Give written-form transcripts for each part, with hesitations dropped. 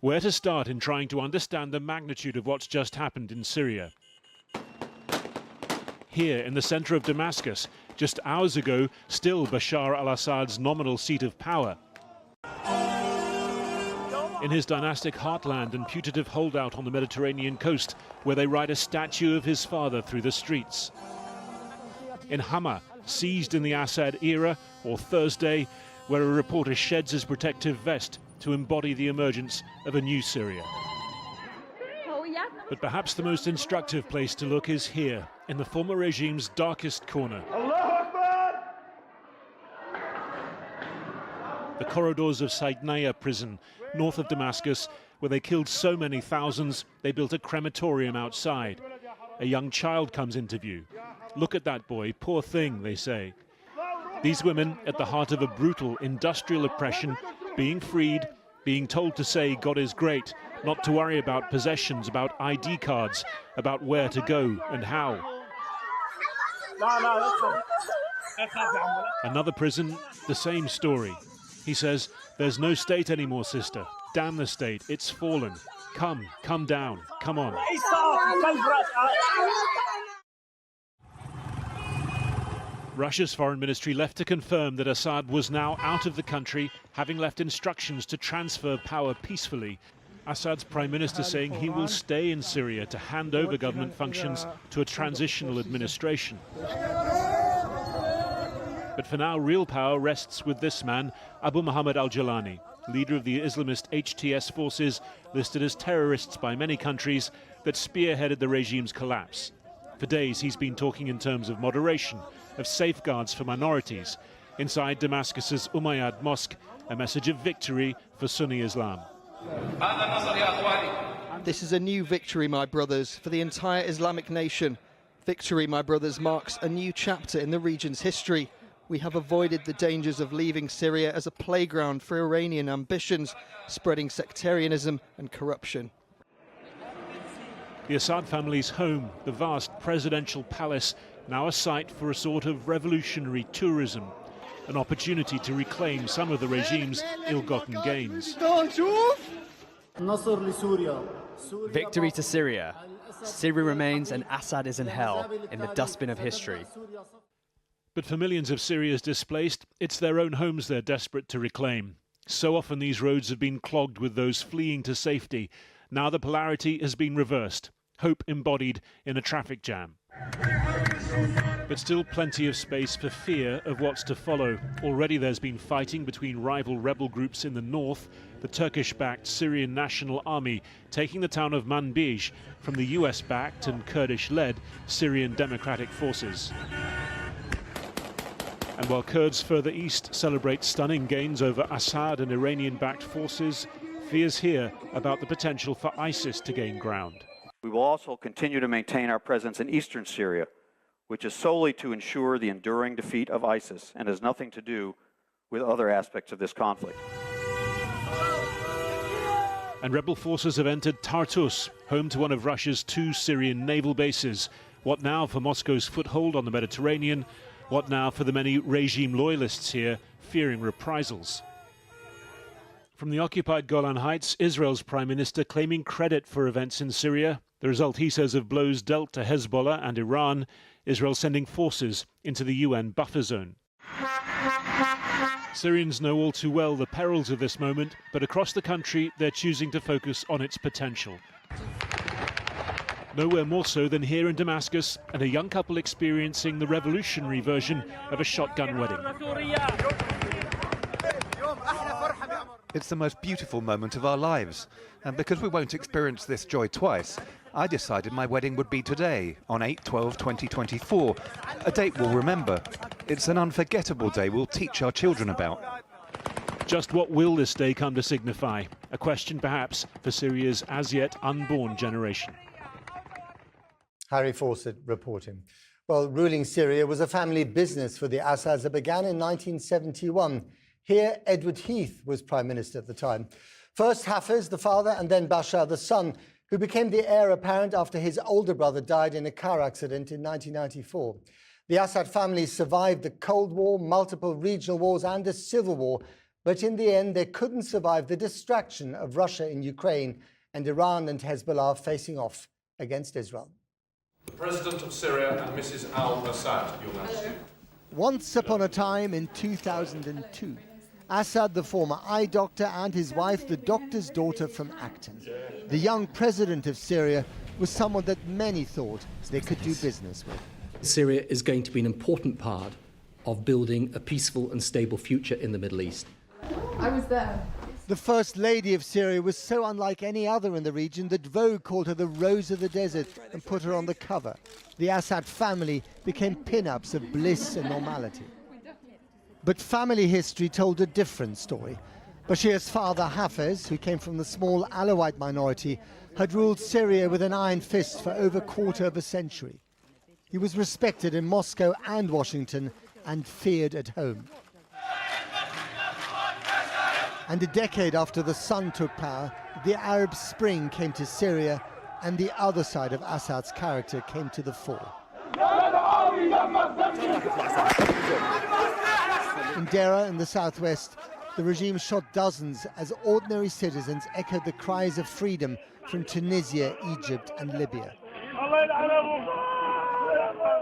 Where to start in trying to understand the magnitude of what's just happened in Syria? Here in the center of Damascus, just hours ago, still Bashar al-Assad's nominal seat of power. In his dynastic heartland and putative holdout on the Mediterranean coast, where they ride a statue of his father through the streets. In Hama, seized in the Assad era, or Thursday, where a reporter sheds his protective vest to embody the emergence of a new Syria. But perhaps the most instructive place to look is here, in the former regime's darkest corner. The corridors of Saidnaya prison, north of Damascus, where they killed so many thousands, they built a crematorium outside. A young child comes into view. Look at that boy, poor thing, they say. These women, at the heart of a brutal industrial oppression, being freed, being told to say God is great, not to worry about possessions, about ID cards, about where to go and how. Another prison, the same story. He says, there's no state anymore, sister. Damn the state, it's fallen. Come down, come on. Russia's foreign ministry left to confirm that Assad was now out of the country, having left instructions to transfer power peacefully. Assad's prime minister saying he will stay in Syria to hand over government functions to a transitional administration. But for now, real power rests with this man, Abu Muhammad al-Jalani, leader of the Islamist HTS forces, listed as terrorists by many countries, that spearheaded the regime's collapse. For days, he's been talking in terms of moderation, of safeguards for minorities. Inside Damascus's Umayyad Mosque, a message of victory for Sunni Islam. This is a new victory, my brothers, for the entire Islamic nation. Victory, my brothers, marks a new chapter in the region's history. We have avoided the dangers of leaving Syria as a playground for Iranian ambitions, spreading sectarianism and corruption. The Assad family's home, the vast presidential palace, now a site for a sort of revolutionary tourism, an opportunity to reclaim some of the regime's ill-gotten gains. Victory to Syria. Syria remains and Assad is in hell, in the dustbin of history. But for millions of Syria's displaced, it's their own homes they're desperate to reclaim. So often these roads have been clogged with those fleeing to safety. Now the polarity has been reversed, hope embodied in a traffic jam. But still plenty of space for fear of what's to follow. Already there's been fighting between rival rebel groups in the north, the Turkish-backed Syrian National Army taking the town of Manbij from the US-backed and Kurdish-led Syrian Democratic Forces. And while Kurds further east celebrate stunning gains over Assad and Iranian-backed forces, fears here about the potential for ISIS to gain ground. We will also continue to maintain our presence in eastern Syria, which is solely to ensure the enduring defeat of ISIS and has nothing to do with other aspects of this conflict. And rebel forces have entered Tartus, home to one of Russia's 2 Syrian naval bases. What now for Moscow's foothold on the Mediterranean? What now for the many regime loyalists here fearing reprisals? From the occupied Golan Heights, Israel's Prime Minister claiming credit for events in Syria. The result, he says, of blows dealt to Hezbollah and Iran. Israel sending forces into the UN buffer zone. Syrians know all too well the perils of this moment, but across the country they're choosing to focus on its potential. Nowhere more so than here in Damascus, and a young couple experiencing the revolutionary version of a shotgun wedding. It's the most beautiful moment of our lives, and because we won't experience this joy twice, I decided my wedding would be today, on 8/12/2024, a date we'll remember. It's an unforgettable day we'll teach our children about. Just what will this day come to signify? A question perhaps for Syria's as yet unborn generation. Harry Fawcett reporting. Well, ruling Syria was a family business for the Assads that began in 1971. Here, Edward Heath was Prime Minister at the time. First Hafez, the father, and then Bashar, the son, who became the heir apparent after his older brother died in a car accident in 1994. The Assad family survived the Cold War, multiple regional wars, and a civil war, but in the end, they couldn't survive the distraction of Russia in Ukraine and Iran and Hezbollah facing off against Israel. The President of Syria and Mrs. al-Assad, Your Majesty. Once upon a time in 2002, Assad, the former eye doctor, and his wife, the doctor's daughter from Acton. The young president of Syria was someone that many thought they could do business with. Syria is going to be an important part of building a peaceful and stable future in the Middle East. I was there. The First Lady of Syria was so unlike any other in the region that Vogue called her the Rose of the Desert and put her on the cover. The Assad family became pin-ups of bliss and normality. But family history told a different story. Bashir's father, Hafez, who came from the small Alawite minority, had ruled Syria with an iron fist for over a quarter of a century. He was respected in Moscow and Washington and feared at home. And a decade after the son took power, the Arab Spring came to Syria and the other side of Assad's character came to the fore. In Deraa in the southwest, the regime shot dozens as ordinary citizens echoed the cries of freedom from Tunisia, Egypt and Libya.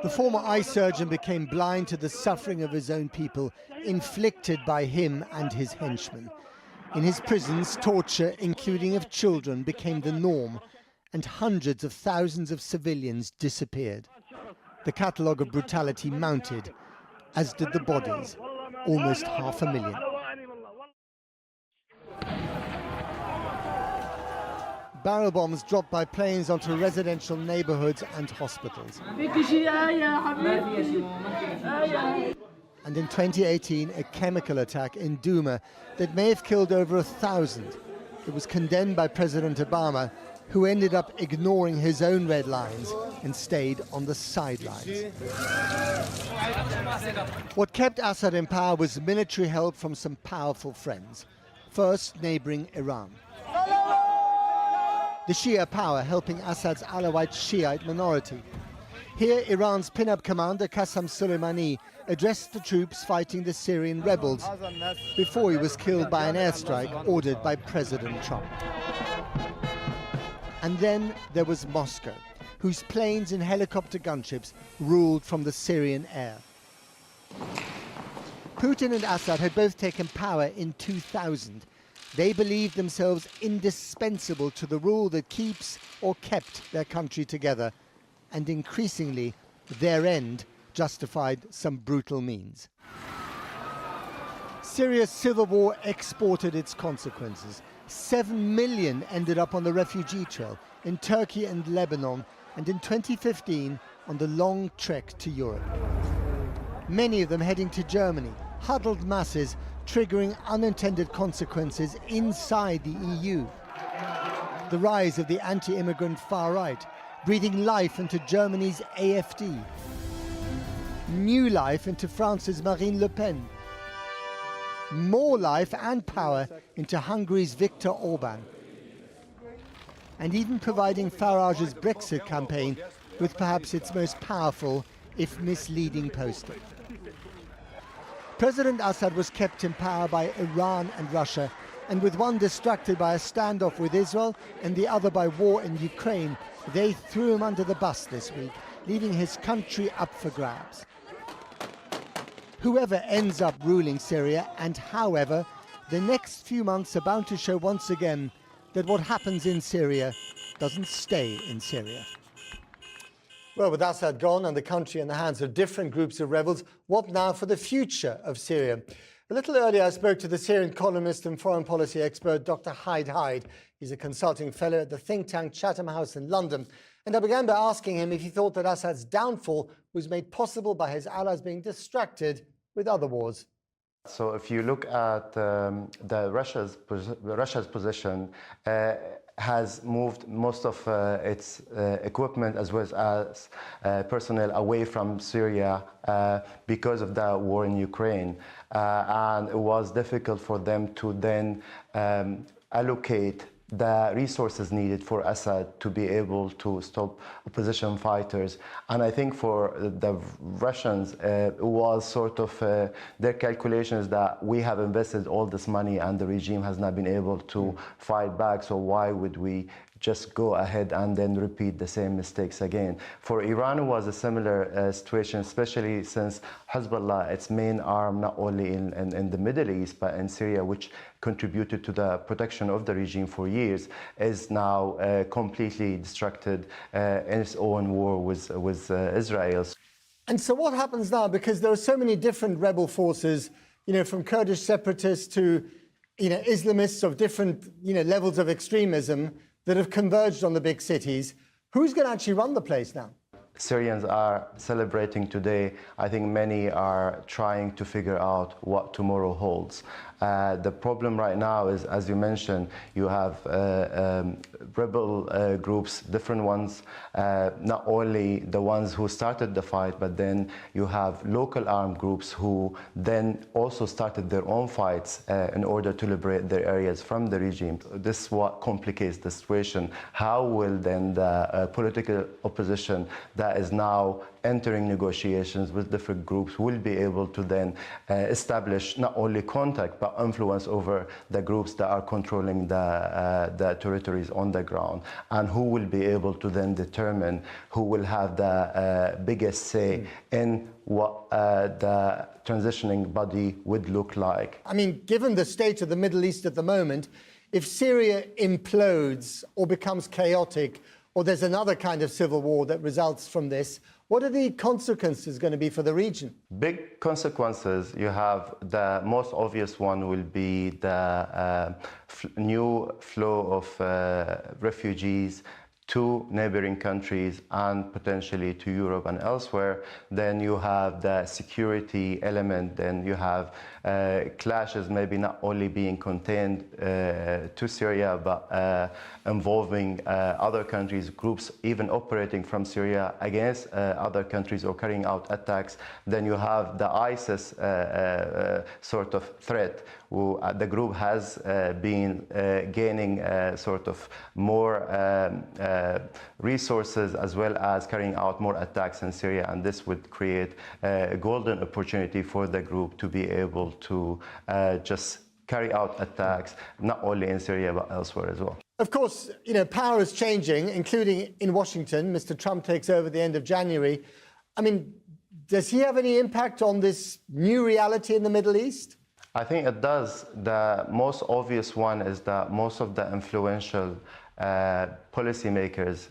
The former eye surgeon became blind to the suffering of his own people, inflicted by him and his henchmen. In his prisons, torture, including of children, became the norm, and hundreds of thousands of civilians disappeared. The catalogue of brutality mounted, as did the bodies, almost 500,000. Barrel bombs dropped by planes onto residential neighborhoods and hospitals. And in 2018, a chemical attack in Douma that may have killed over 1,000. It was condemned by President Obama, who ended up ignoring his own red lines and stayed on the sidelines. What kept Assad in power was military help from some powerful friends. First, neighboring Iran. The Shia power helping Assad's Alawite Shiite minority. Here, Iran's pin-up commander Qasem Soleimani addressed the troops fighting the Syrian rebels before he was killed by an airstrike ordered by President Trump. And then there was Moscow, whose planes and helicopter gunships ruled from the Syrian air. Putin and Assad had both taken power in 2000. They believed themselves indispensable to the rule that keeps or kept their country together, and increasingly their end justified some brutal means. Syria's civil war exported its consequences. 7 million ended up on the refugee trail in Turkey and Lebanon, and in 2015 on the long trek to Europe. Many of them heading to Germany, huddled masses triggering unintended consequences inside the EU. The rise of the anti-immigrant far right, breathing life into Germany's AfD. New life into France's Marine Le Pen. More life and power into Hungary's Viktor Orban. And even providing Farage's Brexit campaign with perhaps its most powerful, if misleading, poster. President Assad was kept in power by Iran and Russia And with one distracted by a standoff with Israel and the other by war in Ukraine, they threw him under the bus this week, leaving his country up for grabs. Whoever ends up ruling Syria, and however, the next few months are bound to show once again that what happens in Syria doesn't stay in Syria. Well, with Assad gone and the country in the hands of different groups of rebels, what now for the future of Syria? A little earlier, I spoke to the Syrian columnist and foreign policy expert, Dr. Hyde. He's a consulting fellow at the think tank Chatham House in London. And I began by asking him if he thought that Assad's downfall was made possible by his allies being distracted with other wars. So if you look at Russia's position, has moved most of its equipment as well as personnel away from Syria because of the war in Ukraine. And it was difficult for them to then allocate the resources needed for Assad to be able to stop opposition fighters. And I think for the Russians, it was sort of their calculations that we have invested all this money and the regime has not been able to fight back, so why would we just go ahead and then repeat the same mistakes again? For Iran, it was a similar situation, especially since Hezbollah, its main arm, not only in the Middle East, but in Syria, which contributed to the protection of the regime for years, is now completely distracted in its own war with Israel. And so what happens now? Because there are so many different rebel forces, from Kurdish separatists to, Islamists of different, levels of extremism that have converged on the big cities. Who's going to actually run the place now? Syrians are celebrating today. I think many are trying to figure out what tomorrow holds. The problem right now is, as you mentioned, you have rebel groups, different ones, not only the ones who started the fight, but then you have local armed groups who then also started their own fights in order to liberate their areas from the regime. This is what complicates the situation. How will then the political opposition that is now entering negotiations with different groups will be able to then establish not only contact but influence over the groups that are controlling the territories on the ground, and who will be able to then determine who will have the biggest say in what the transitioning body would look like. I mean, given the state of the Middle East at the moment, if Syria implodes or becomes chaotic, or there's another kind of civil war that results from this, what are the consequences going to be for the region? Big consequences. You have the most obvious one will be the new flow of refugees to neighboring countries and potentially to Europe and elsewhere. Then you have the security element. Then you have clashes maybe not only being contained to Syria, but involving other countries, groups even operating from Syria against other countries or carrying out attacks. Then you have the ISIS sort of threat. The group has been gaining sort of more resources as well as carrying out more attacks in Syria, and this would create a golden opportunity for the group to be able to just carry out attacks not only in Syria but elsewhere as well. Of course, power is changing, including in Washington. Mr. Trump takes over at the end of January. I mean, does he have any impact on this new reality in the Middle East? I think it does. The most obvious one is that most of the influential policymakers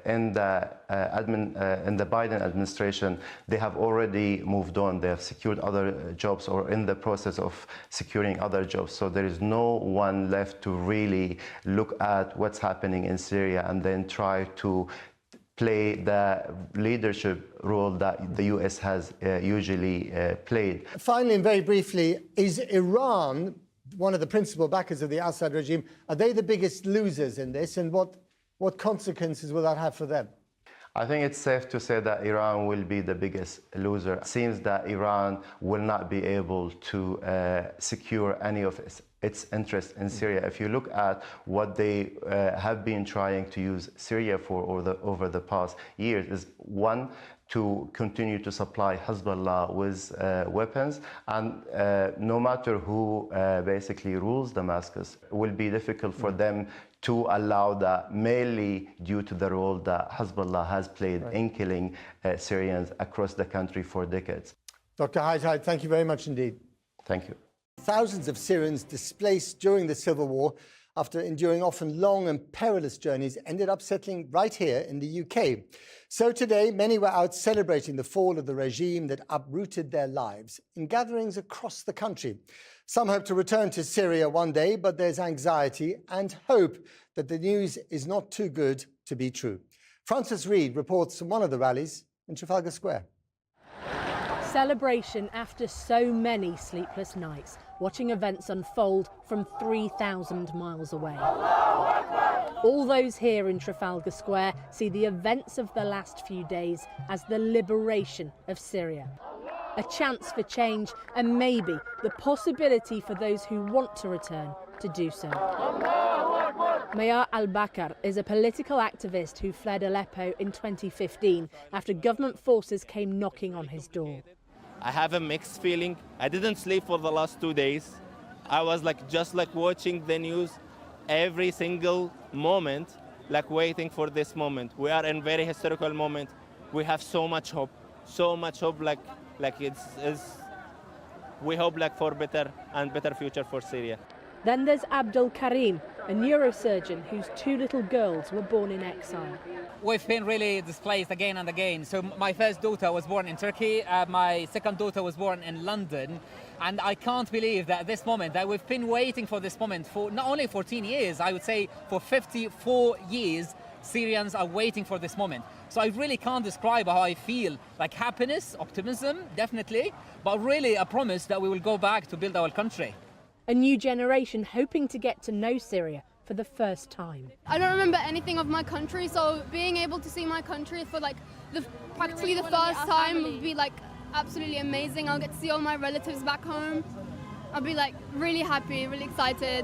in the Biden administration, they have already moved on. They have secured other jobs or in the process of securing other jobs. So there is no one left to really look at what's happening in Syria and then try to play the leadership role that the US has usually played. Finally, and very briefly, is Iran one of the principal backers of the Assad regime? Are they the biggest losers in this, and what consequences will that have for them? I think it's safe to say that Iran will be the biggest loser. It seems that Iran will not be able to secure any of its interest in Syria. If you look at what they have been trying to use Syria for over the past years, is one, to continue to supply Hezbollah with weapons. And no matter who basically rules Damascus, it will be difficult for them to allow that, mainly due to the role that Hezbollah has played in killing Syrians across the country for decades. Dr. Haidai, thank you very much indeed. Thank you. Thousands of Syrians displaced during the civil war, after enduring often long and perilous journeys, ended up settling right here in the UK. So today, many were out celebrating the fall of the regime that uprooted their lives in gatherings across the country. Some hope to return to Syria one day, but there's anxiety and hope that the news is not too good to be true. Francis Reid reports from one of the rallies in Trafalgar Square. Celebration after so many sleepless nights, watching events unfold from 3,000 miles away. All those here in Trafalgar Square see the events of the last few days as the liberation of Syria. A chance for change and maybe the possibility for those who want to return to do so. Mayar al-Bakr is a political activist who fled Aleppo in 2015 after government forces came knocking on his door. I have a mixed feeling. I didn't sleep for the last 2 days. I was just watching the news every single moment, waiting for this moment. We are in a very historical moment. We have so much hope, we hope for better and better future for Syria. Then there's Abdul Karim, a neurosurgeon whose 2 little girls were born in exile. We've been really displaced again and again. So my first daughter was born in Turkey, my second daughter was born in London, and I can't believe that at this moment, that we've been waiting for this moment for not only 14 years, I would say for 54 years, Syrians are waiting for this moment. So I really can't describe how I feel, happiness, optimism, definitely, but really a promise that we will go back to build our country. A new generation hoping to get to know Syria for the first time. I don't remember anything of my country, so being able to see my country for practically the first time would be absolutely amazing. I'll get to see all my relatives back home. I'll be really happy, really excited.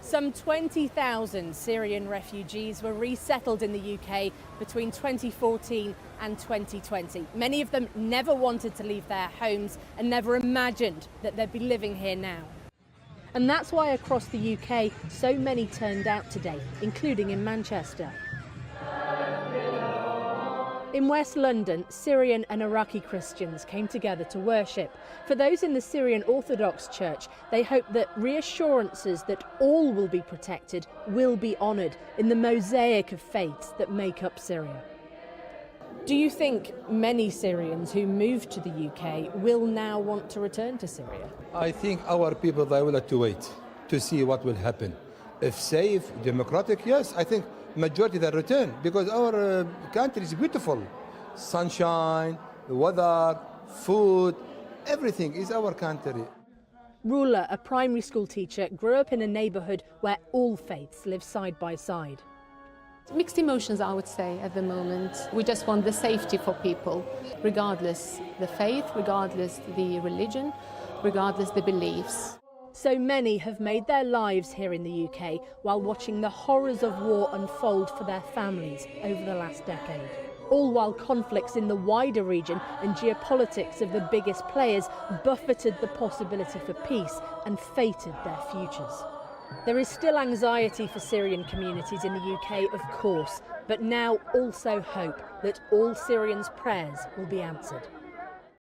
Some 20,000 Syrian refugees were resettled in the UK between 2014 and 2020. Many of them never wanted to leave their homes and never imagined that they'd be living here now. And that's why across the UK, so many turned out today, including in Manchester. In West London, Syrian and Iraqi Christians came together to worship. For those in the Syrian Orthodox Church, they hope that reassurances that all will be protected will be honoured in the mosaic of faiths that make up Syria. Do you think many Syrians who moved to the UK will now want to return to Syria? I think our people, they will have to wait to see what will happen. If safe, democratic, yes, I think majority that return, because our country is beautiful. Sunshine, weather, food, everything is our country. Rula, a primary school teacher, grew up in a neighbourhood where all faiths live side by side. Mixed emotions, I would say, at the moment. We just want the safety for people, regardless the faith, regardless the religion, regardless the beliefs. So many have made their lives here in the UK while watching the horrors of war unfold for their families over the last decade. All while conflicts in the wider region and geopolitics of the biggest players buffeted the possibility for peace and fated their futures. There is still anxiety for Syrian communities in the UK, of course, but now also hope that all Syrians' prayers will be answered.